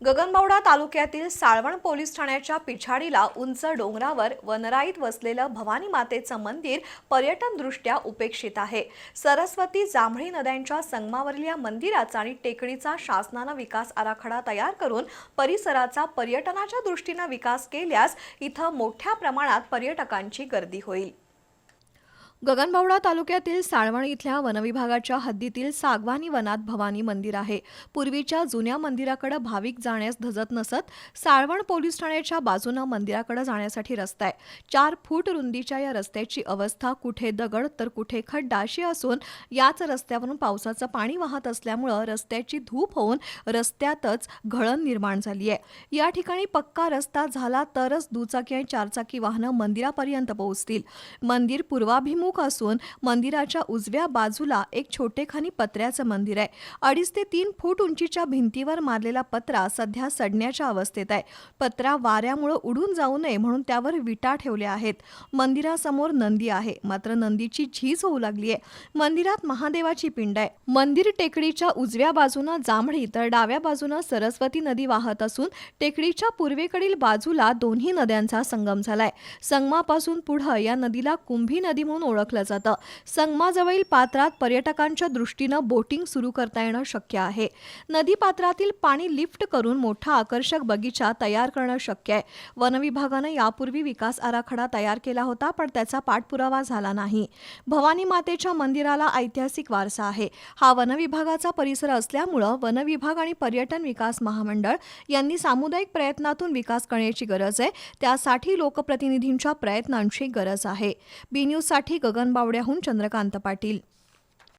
गगनबावडा तालुक्यातील साळवण पोलीस ठाण्याच्या पिछाडीला उंच डोंगरावर वनराईत वसलेलं भवानी मातेचं मंदिर पर्यटनदृष्ट्या उपेक्षित आहे। सरस्वती जांभळी नद्यांच्या संगमावरील या मंदिराचा आणि टेकडीचा शासनाने विकास आराखडा तयार करून परिसराचा पर्यटनाच्या दृष्टीने विकास केल्यास इथं मोठ्या प्रमाणात पर्यटकांची गर्दी होईल। गगनबावडा तालुक्यातील साळवण इथल्या वनविभागाच्या हद्दीतील सागवानी वनात भवानी मंदिर आहे। पूर्वीच्या जुन्या मंदिराकडे भाविक जाण्यास धजत नसत। साळवण पोलीस ठाण्याच्या बाजूने मंदिराकडे जाण्यासाठी रस्ता आहे। 4 फूट रुंदीच्या या रस्त्याची अवस्था कुठे दगड तर कुठे खड्डा अशी असून याच रस्त्यावरून पावसाचं पाणी वाहत असल्यामुळे रस्त्याची धूप होऊन रस्त्यातच गळण निर्माण झाली आहे। या ठिकाणी पक्का रस्ता झाला तरच दुचाकी आणि चारचाकी वाहनं मंदिरापर्यंत पोहोचतील। मंदिर पूर्वाभिमुख असून मंदिराच्या उजव्या बाजूला एक छोटेखानी पत्र्याचं मंदिर आहे। 2.5 ते 3 फूट उंचीच्या भिंतीवर मारलेला पत्रा सध्या सडण्याच्या अवस्थेत आहे। पत्रा वाऱ्यामुळे उडून जाऊ नये म्हणून त्यावर विटा ठेवल्या आहेत। मंदिरासमोर नंदी आहे, मात्र नंदीची झीज होऊ लागली आहे। मंदिरात महादेवाची पिंड आहे। मंदिर टेकडीच्या उजव्या बाजूने जांभळी तर डाव्या बाजूने सरस्वती नदी वाहत असून टेकडीच्या पूर्वेकडील बाजूला दोन्ही नद्यांचा संगम झालाय। संगमापासून पुढे या नदीला कुंभी नदी म्हणून ओळखलं जातं। संगमाजवळील पात्रात पर्यटकांच्या दृष्टीने बोटिंग सुरू करता येणं शक्य आहे। नदी पात्रातील पाणी लिफ्ट करून मोठा आकर्षक बगीचा तयार करणं शक्य आहे। वनविभागाने यापूर्वी विकास आराखडा तयार केला होता, पण त्याचा पाठपुरावा झाला नाही। भवानी मातेच्या मंदिराला ऐतिहासिक वारसा आहे। हा वनविभागाचा परिसर असल्यामुळे वनविभाग आणि पर्यटन विकास महामंडळ यांनी सामुदायिक प्रयत्नातून विकास करण्याची गरज आहे। त्यासाठी लोकप्रतिनिधींच्या प्रयत्नांची गरज आहे। बी न्यूज साठी गगनबावड्याहून चंद्रकांत पाटील।